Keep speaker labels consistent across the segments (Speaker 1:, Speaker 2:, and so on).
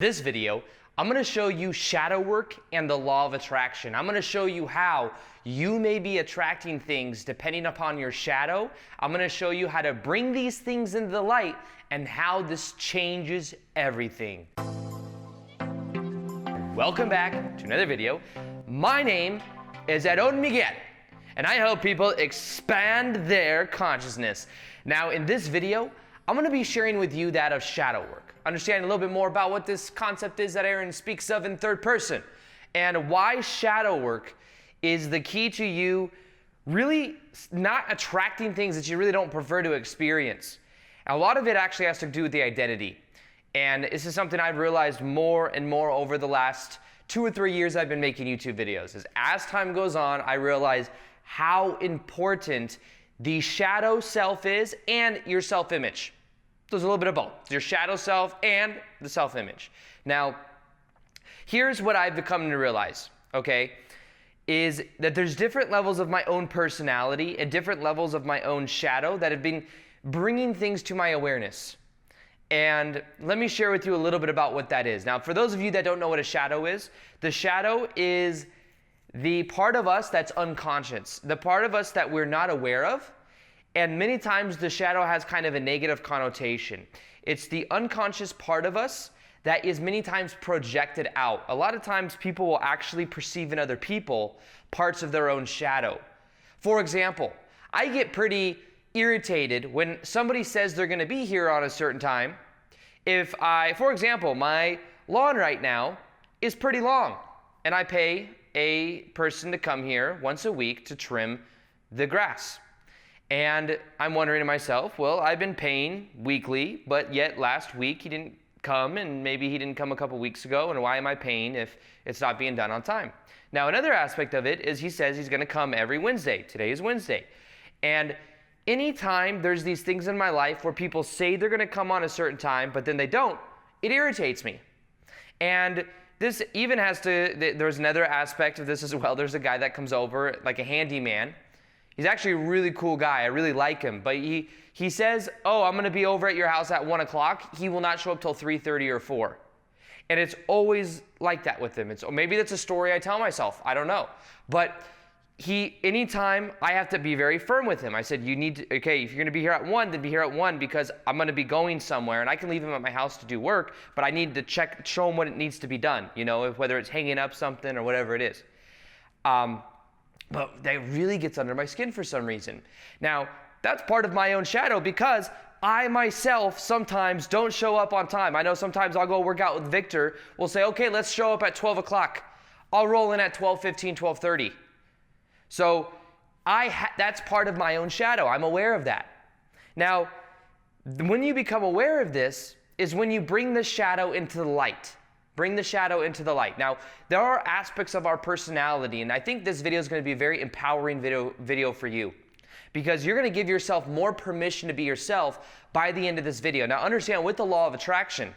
Speaker 1: This video, I'm going to show you shadow work and the law of attraction. I'm going to show you how you may be attracting things depending upon your shadow. I'm going to show you how to bring these things into the light and how this changes everything. Welcome back to another video. My name is Odin beget, and I help people expand their consciousness. Now in this video, I'm going to be sharing with you that of shadow work. Understand a little bit more about what this concept is that Aaron speaks of in third person, and why shadow work is the key to you really not attracting things that you really don't prefer to experience. A lot of it actually has to do with the identity. And this is something I've realized more and more over the last 2 or 3 years I've been making YouTube videos. As time goes on, I realize how important the shadow self is and your self-image. There's a little bit of both, your shadow self and the self-image. Now, here's what I've become to realize, okay, is that there's different levels of my own personality and different levels of my own shadow that have been bringing things to my awareness. And let me share with you a little bit about what that is. Now, for those of you that don't know what a shadow is, the shadow is the part of us that's unconscious, the part of us that we're not aware of. And many times the shadow has kind of a negative connotation. It's the unconscious part of us that is many times projected out. A lot of times people will actually perceive in other people parts of their own shadow. For example, I get pretty irritated when somebody says they're going to be here on a certain time. For example, my lawn right now is pretty long, and I pay a person to come here once a week to trim the grass. And I'm wondering to myself, well, I've been paying weekly, but yet last week he didn't come, and maybe he didn't come a couple weeks ago, and why am I paying if it's not being done on time? Now, another aspect of it is he says he's going to come every Wednesday. Today is Wednesday. And anytime there's these things in my life where people say they're going to come on a certain time, but then they don't, it irritates me. And this even has to, there's another aspect of this as well. There's a guy that comes over, like a handyman. He's actually a really cool guy. I really like him. But he says, oh, I'm going to be over at your house at 1 o'clock. He will not show up till 3:30 or 4. And it's always like that with him. Maybe that's a story I tell myself. I don't know. But anytime I have to be very firm with him. I said, okay, if you're going to be here at 1, then be here at 1 because I'm going to be going somewhere. And I can leave him at my house to do work, but I need to show him what it needs to be done. You know, whether it's hanging up something or whatever it is. But that really gets under my skin for some reason. Now, that's part of my own shadow because I myself sometimes don't show up on time. I know sometimes I'll go work out with Victor. We'll say, okay, let's show up at 12 o'clock. I'll roll in at 12:15, 12:30. So that's part of my own shadow. I'm aware of that. Now, when you become aware of this is when you bring the shadow into the light. Bring the shadow into the light. Now, there are aspects of our personality, and I think this video is going to be a very empowering video for you because you're going to give yourself more permission to be yourself by the end of this video. Now, understand with the law of attraction,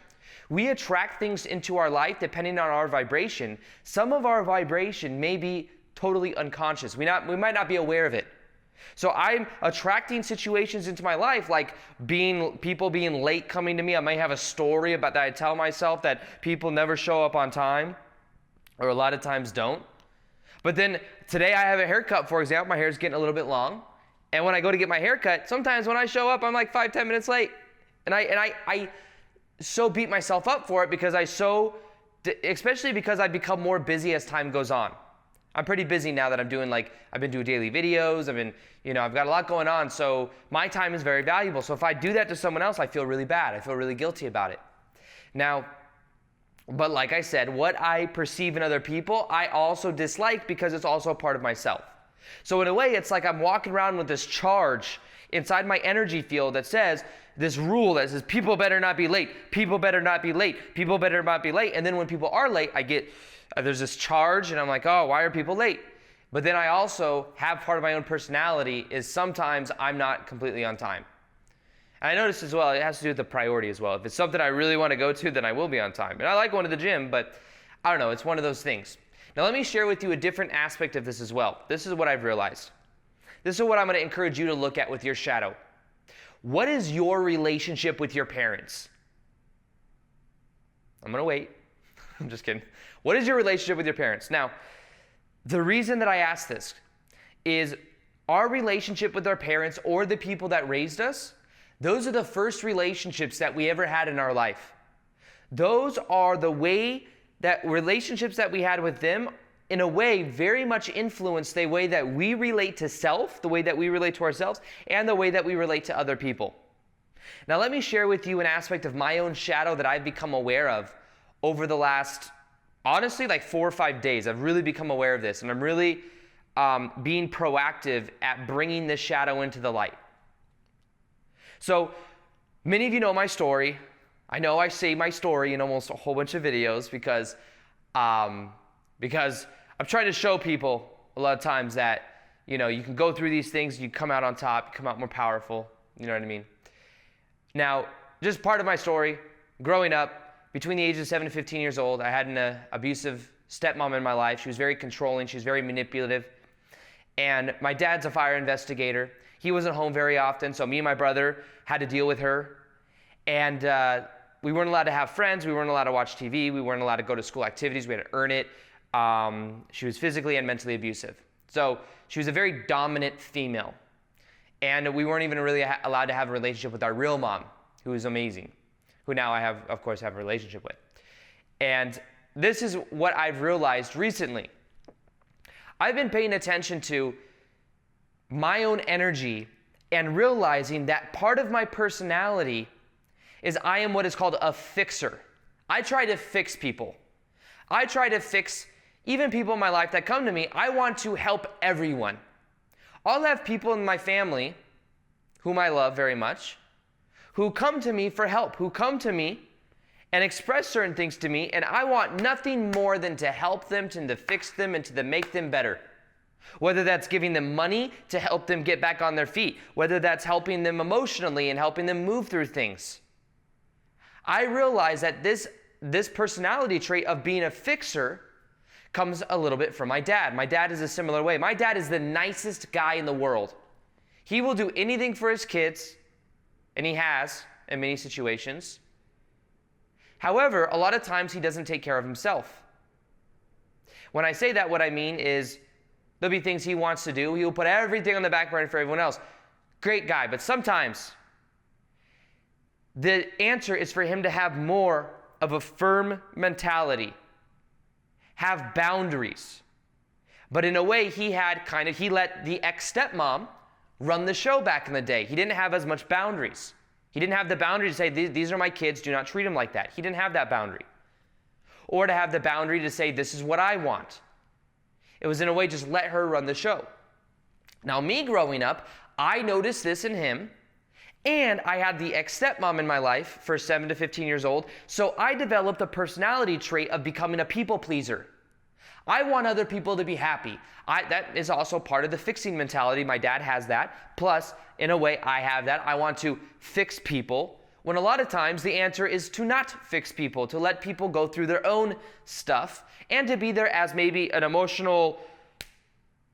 Speaker 1: we attract things into our life depending on our vibration. Some of our vibration may be totally unconscious. We might not be aware of it. So I'm attracting situations into my life like people being late coming to me. I might have a story about that I tell myself that people never show up on time, or a lot of times don't. But then today I have a haircut, for example. My hair is getting a little bit long. And when I go to get my haircut, sometimes when I show up, I'm like 5-10 minutes late. And I so beat myself up for it because especially because I've become more busy as time goes on. I'm pretty busy now that I've been doing daily videos. I've got a lot going on. So my time is very valuable. So if I do that to someone else, I feel really bad. I feel really guilty about it. Now, but like I said, what I perceive in other people, I also dislike because it's also a part of myself. So in a way, it's like I'm walking around with this charge inside my energy field that says, this rule that says, people better not be late. People better not be late. People better not be late. And then when people are late, there's this charge and I'm like, oh, why are people late? But then I also have part of my own personality is sometimes I'm not completely on time. And I noticed as well, it has to do with the priority as well. If it's something I really want to go to, then I will be on time. And I like going to the gym, but I don't know, it's one of those things. Now let me share with you a different aspect of this as well. This is what I've realized. This is what I'm going to encourage you to look at with your shadow. What is your relationship with your parents? I'm going to wait. I'm just kidding. What is your relationship with your parents? Now, the reason that I ask this is our relationship with our parents or the people that raised us, those are the first relationships that we ever had in our life. Those are the way that relationships that we had with them, in a way, very much influence the way that we relate to self, the way that we relate to ourselves, and the way that we relate to other people. Now, let me share with you an aspect of my own shadow that I've become aware of over the last, honestly, like 4 or 5 days. I've really become aware of this, and I'm really being proactive at bringing this shadow into the light. So, many of you know my story. I know I say my story in almost a whole bunch of videos because I'm trying to show people a lot of times that, you know, you can go through these things, you come out on top, you come out more powerful, you know what I mean? Now, just part of my story, growing up, between the ages of 7 to 15 years old, I had an abusive stepmom in my life. She was very controlling, she was very manipulative. And my dad's a fire investigator. He wasn't home very often, so me and my brother had to deal with her. And we weren't allowed to have friends, we weren't allowed to watch TV, we weren't allowed to go to school activities, we had to earn it. She was physically and mentally abusive. So she was a very dominant female. And we weren't even really allowed to have a relationship with our real mom, who was amazing, who now I have, of course, have a relationship with. And this is what I've realized recently. I've been paying attention to my own energy and realizing that part of my personality is I am what is called a fixer. I try to fix people. I try to fix even people in my life that come to me. I want to help everyone. I'll have people in my family, whom I love very much, who come to me for help, who come to me and express certain things to me, and I want nothing more than to help them, to fix them, and to make them better. Whether that's giving them money to help them get back on their feet, whether that's helping them emotionally and helping them move through things. I realize that this personality trait of being a fixer comes a little bit from my dad. My dad is a similar way. My dad is the nicest guy in the world. He will do anything for his kids, and he has in many situations. However, a lot of times he doesn't take care of himself. When I say that, what I mean is there'll be things he wants to do. He will put everything on the back burner for everyone else. Great guy, but sometimes the answer is for him to have more of a firm mentality, have boundaries. But in a way, he let the ex-stepmom run the show back in the day. He didn't have as much boundaries. He didn't have the boundary to say, these are my kids, do not treat them like that. He didn't have that boundary. Or to have the boundary to say, this is what I want. It was in a way, just let her run the show. Now, me growing up, I noticed this in him, and I had the ex-stepmom in my life for 7 to 15 years old, so I developed a personality trait of becoming a people pleaser. I want other people to be happy. That is also part of the fixing mentality. My dad has that. Plus, in a way, I have that. I want to fix people, when a lot of times the answer is to not fix people, to let people go through their own stuff, and to be there as maybe an emotional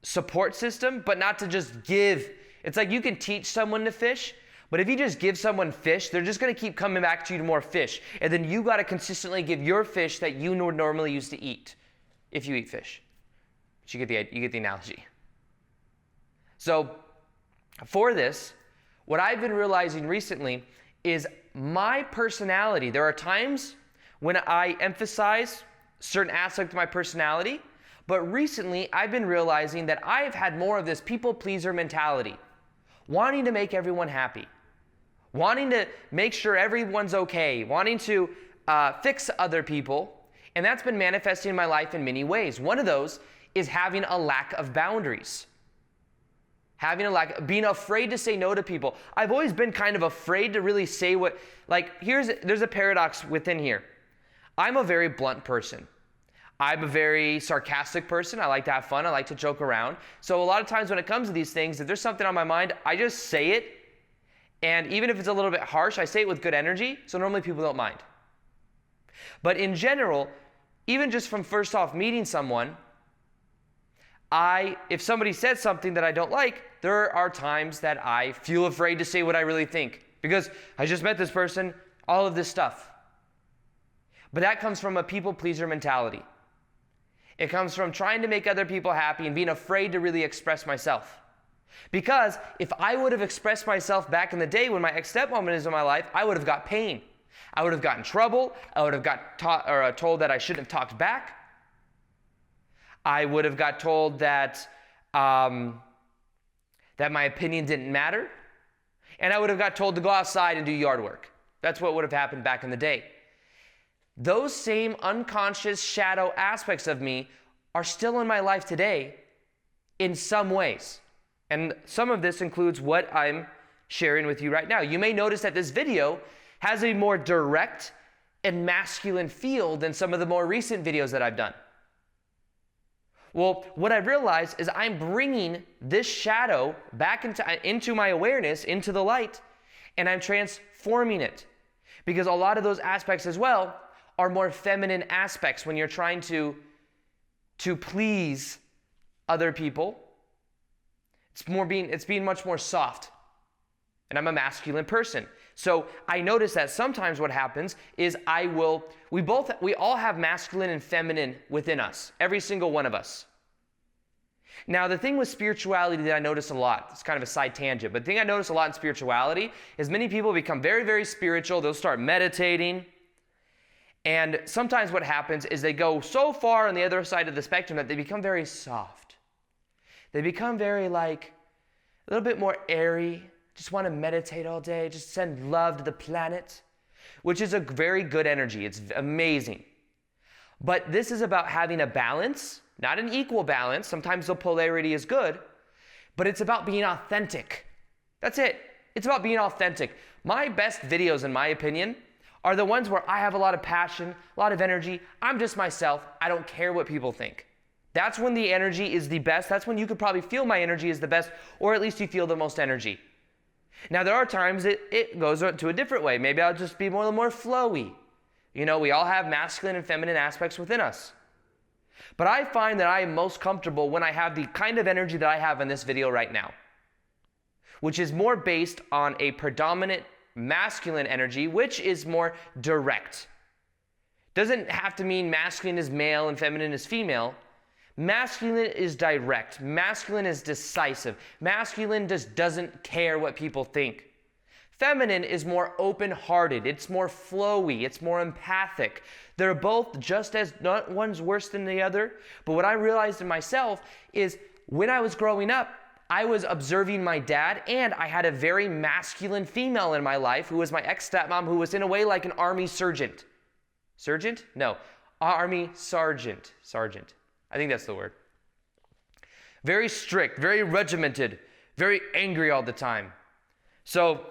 Speaker 1: support system, but not to just give. It's like you can teach someone to fish, but if you just give someone fish, they're just going to keep coming back to you to more fish. And then you got to consistently give your fish that you normally used to eat, if you eat fish. But you get the analogy. So for this, what I've been realizing recently is my personality. There are times when I emphasize certain aspects of my personality, but recently I've been realizing that I've had more of this people pleaser mentality, wanting to make everyone happy, wanting to make sure everyone's okay, wanting to fix other people, and that's been manifesting in my life in many ways. One of those is having a lack of boundaries. Being afraid to say no to people. I've always been kind of afraid to really say there's a paradox within here. I'm a very blunt person. I'm a very sarcastic person. I like to have fun. I like to joke around. So a lot of times when it comes to these things, if there's something on my mind, I just say it. And even if it's a little bit harsh, I say it with good energy. So normally people don't mind. But in general, even just from first off meeting someone, if somebody says something that I don't like, there are times that I feel afraid to say what I really think because I just met this person, all of this stuff. But that comes from a people pleaser mentality. It comes from trying to make other people happy and being afraid to really express myself. Because if I would have expressed myself back in the day when my ex-stepmom was in my life, I would have got pain. I would have gotten in trouble. I would have got told that I shouldn't have talked back. I would have got told that my opinion didn't matter. And I would have got told to go outside and do yard work. That's what would have happened back in the day. Those same unconscious shadow aspects of me are still in my life today in some ways. And some of this includes what I'm sharing with you right now. You may notice that this video has a more direct and masculine feel than some of the more recent videos that I've done. Well, what I've realized is I'm bringing this shadow back into my awareness, into the light, and I'm transforming it. Because a lot of those aspects as well are more feminine aspects when you're trying to please other people. It's being much more soft. And I'm a masculine person. So I notice that sometimes what happens is we all have masculine and feminine within us, every single one of us. Now, the thing with spirituality that I notice a lot, it's kind of a side tangent, but the thing I notice a lot in spirituality is many people become very, very spiritual. They'll start meditating. And sometimes what happens is they go so far on the other side of the spectrum that they become very soft. They become very a little bit more airy, just want to meditate all day, just send love to the planet, which is a very good energy. It's amazing. But this is about having a balance, not an equal balance. Sometimes the polarity is good, but it's about being authentic. That's it. It's about being authentic. My best videos, in my opinion, are the ones where I have a lot of passion, a lot of energy. I'm just myself. I don't care what people think. That's when the energy is the best. That's when you could probably feel my energy is the best, or at least you feel the most energy. Now, there are times it goes to a different way. Maybe I'll just be more flowy. We all have masculine and feminine aspects within us. But I find that I am most comfortable when I have the kind of energy that I have in this video right now, which is more based on a predominant masculine energy, which is more direct. Doesn't have to mean masculine is male and feminine is female. Masculine is direct. Masculine is decisive. Masculine just doesn't care what people think. Feminine is more open-hearted. It's more flowy. It's more empathic. They're both just as, not one's worse than the other. But what I realized in myself is when I was growing up, I was observing my dad, and I had a very masculine female in my life who was my ex-stepmom, who was in a way like an army sergeant. Sergeant? No. Army sergeant. Sergeant. I think that's the word. Very strict, very regimented, very angry all the time. So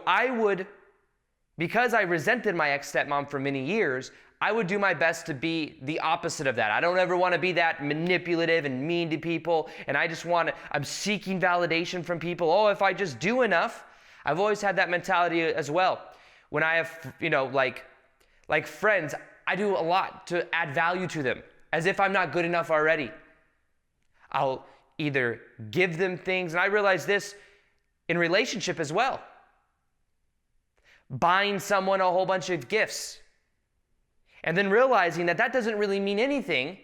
Speaker 1: I would, because I resented my ex-stepmom for many years, I would do my best to be the opposite of that. I don't ever want to be that manipulative and mean to people, and I'm seeking validation from people. Oh, if I just do enough. I've always had that mentality as well. When I have, like friends, I do a lot to add value to them, as if I'm not good enough already. I'll either give them things, and I realize this in relationship as well. Buying someone a whole bunch of gifts, and then realizing that doesn't really mean anything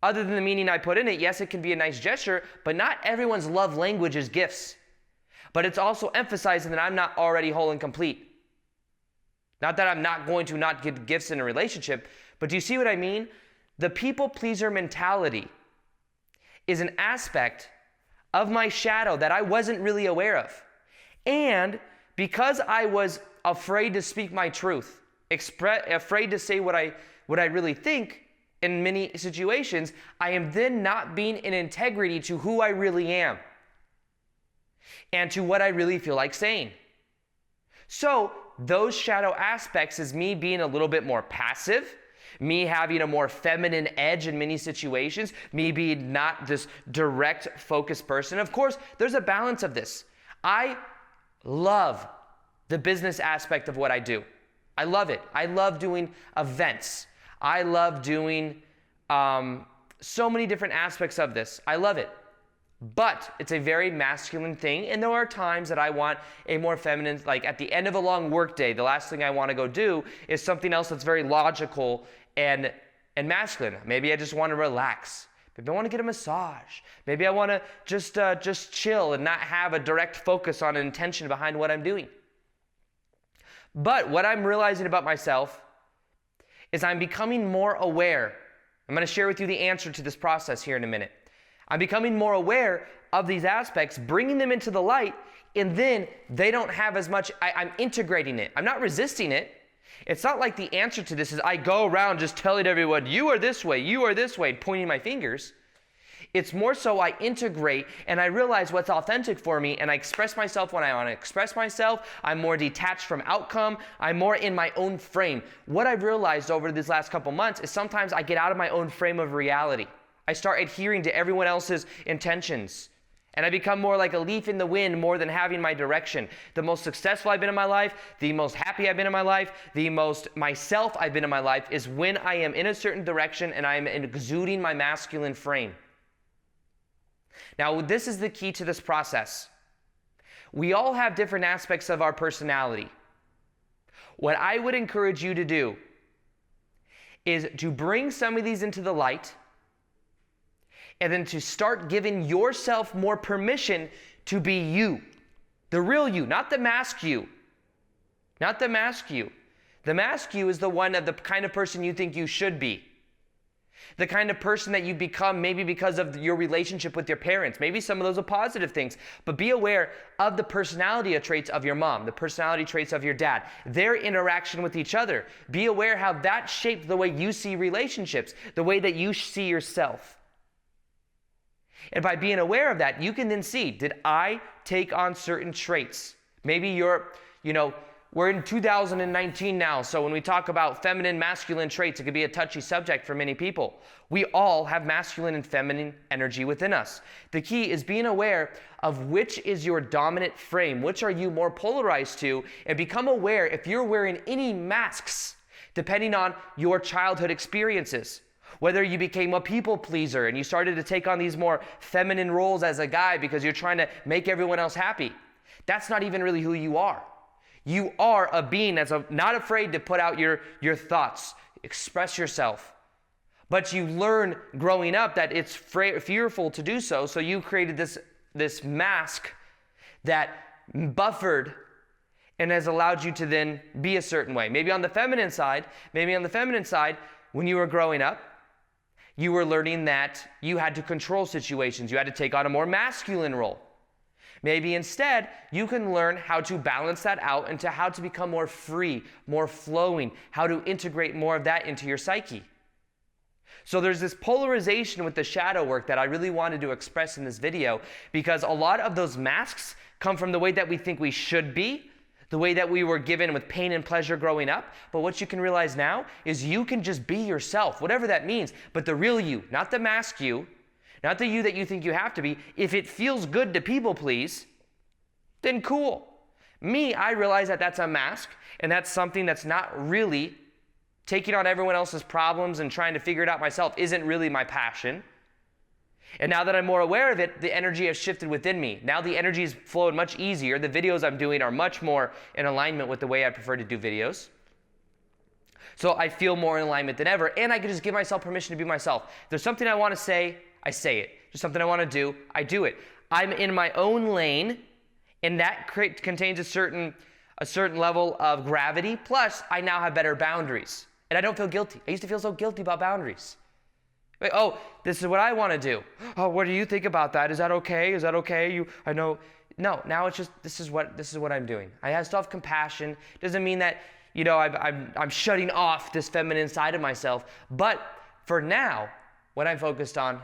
Speaker 1: other than the meaning I put in it. Yes, it can be a nice gesture, but not everyone's love language is gifts. But it's also emphasizing that I'm not already whole and complete. Not that I'm not going to not give gifts in a relationship, but do you see what I mean? The people pleaser mentality is an aspect of my shadow that I wasn't really aware of. And because I was afraid to speak my truth, afraid to say what I really think in many situations, I am then not being in integrity to who I really am and to what I really feel like saying. So those shadow aspects is me being a little bit more passive, me having a more feminine edge in many situations, me being not this direct, focused person. Of course, there's a balance of this. I love the business aspect of what I do. I love it. I love doing events. I love doing so many different aspects of this. I love it. But it's a very masculine thing, and there are times that I want a more feminine, like at the end of a long work day, the last thing I want to go do is something else that's very logical and masculine. Maybe I just want to relax. Maybe I want to get a massage. Maybe I want to just chill and not have a direct focus on an intention behind what I'm doing. But what I'm realizing about myself is I'm becoming more aware. I'm going to share with you the answer to this process here in a minute. I'm becoming more aware of these aspects, bringing them into the light, and then they don't have as much, I'm integrating it. I'm not resisting it. It's not like the answer to this is I go around just telling everyone, you are this way, pointing my fingers. It's more so I integrate and I realize what's authentic for me, and I express myself when I want to express myself. I'm more detached from outcome. I'm more in my own frame. What I've realized over these last couple months is sometimes I get out of my own frame of reality. I start adhering to everyone else's intentions. And I become more like a leaf in the wind more than having my direction. The most successful I've been in my life, the most happy I've been in my life, the most myself I've been in my life is when I am in a certain direction and I am exuding my masculine frame. Now, this is the key to this process. We all have different aspects of our personality. What I would encourage you to do is to bring some of these into the light, and then to start giving yourself more permission to be you. The real you, not the mask you. Not the mask you. The mask you is the one of the kind of person you think you should be. The kind of person that you become maybe because of your relationship with your parents. Maybe some of those are positive things. But be aware of the personality traits of your mom, the personality traits of your dad, their interaction with each other. Be aware how that shaped the way you see relationships, the way that you see yourself. And by being aware of that, you can then see, did I take on certain traits? Maybe we're in 2019 now, so when we talk about feminine, masculine traits, it could be a touchy subject for many people. We all have masculine and feminine energy within us. The key is being aware of which is your dominant frame, which are you more polarized to, and become aware if you're wearing any masks, depending on your childhood experiences. Whether you became a people pleaser and you started to take on these more feminine roles as a guy because you're trying to make everyone else happy. That's not even really who you are. You are a being that's not afraid to put out your thoughts, express yourself. But you learn growing up that it's fearful to do so, so you created this mask that buffered and has allowed you to then be a certain way. Maybe on the feminine side, when you were growing up, you were learning that you had to control situations. You had to take on a more masculine role. Maybe instead, you can learn how to balance that out into how to become more free, more flowing, how to integrate more of that into your psyche. So there's this polarization with the shadow work that I really wanted to express in this video, because a lot of those masks come from the way that we think we should be, the way that we were given with pain and pleasure growing up. But what you can realize now is you can just be yourself, whatever that means, but the real you, not the mask you, not the you that you think you have to be. If it feels good to people please, then cool. Me, I realize that that's a mask, and that's something that's not really taking on everyone else's problems and trying to figure it out myself isn't really my passion. And now that I'm more aware of it, the energy has shifted within me. Now the energy is flowing much easier. The videos I'm doing are much more in alignment with the way I prefer to do videos. So I feel more in alignment than ever, and I can just give myself permission to be myself. If there's something I want to say, I say it. If there's something I want to do, I do it. I'm in my own lane, and that contains a certain level of gravity. Plus, I now have better boundaries, and I don't feel guilty. I used to feel so guilty about boundaries. Like, oh, this is what I want to do. Oh, what do you think about that? Is that okay? Is that okay? I know. No, now it's just this is what I'm doing. I have self-compassion. Doesn't mean that I'm shutting off this feminine side of myself. But for now, what I'm focused on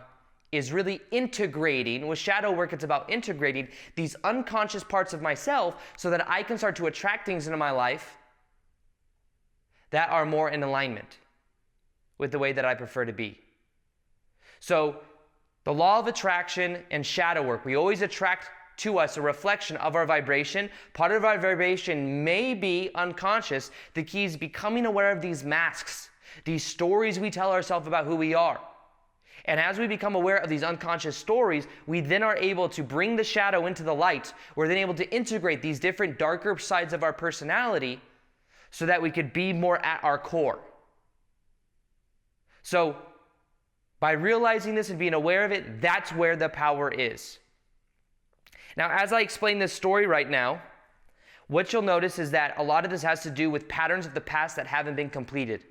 Speaker 1: is really integrating. With shadow work, it's about integrating these unconscious parts of myself so that I can start to attract things into my life that are more in alignment with the way that I prefer to be. So the law of attraction and shadow work, we always attract to us a reflection of our vibration. Part of our vibration may be unconscious. The key is becoming aware of these masks, these stories we tell ourselves about who we are. And as we become aware of these unconscious stories, we then are able to bring the shadow into the light. We're then able to integrate these different darker sides of our personality so that we could be more at our core. So by realizing this and being aware of it, that's where the power is. Now, as I explain this story right now, what you'll notice is that a lot of this has to do with patterns of the past that haven't been completed.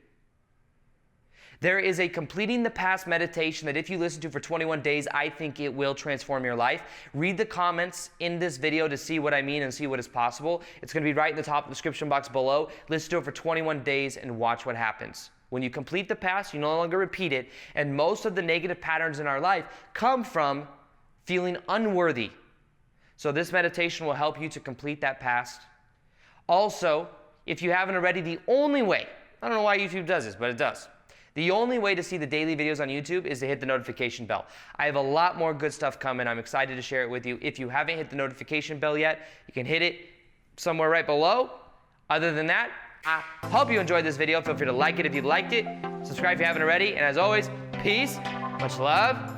Speaker 1: There is a completing the past meditation that if you listen to for 21 days, I think it will transform your life. Read the comments in this video to see what I mean and see what is possible. It's going to be right in the top of the description box below. Listen to it for 21 days and watch what happens. When you complete the past, you no longer repeat it, and most of the negative patterns in our life come from feeling unworthy. So this meditation will help you to complete that past. Also, if you haven't already, the only way, I don't know why YouTube does this, but it does. The only way to see the daily videos on YouTube is to hit the notification bell. I have a lot more good stuff coming. I'm excited to share it with you. If you haven't hit the notification bell yet, you can hit it somewhere right below. Other than that, I hope you enjoyed this video. Feel free to like it if you liked it. Subscribe if you haven't already. And as always, peace, much love,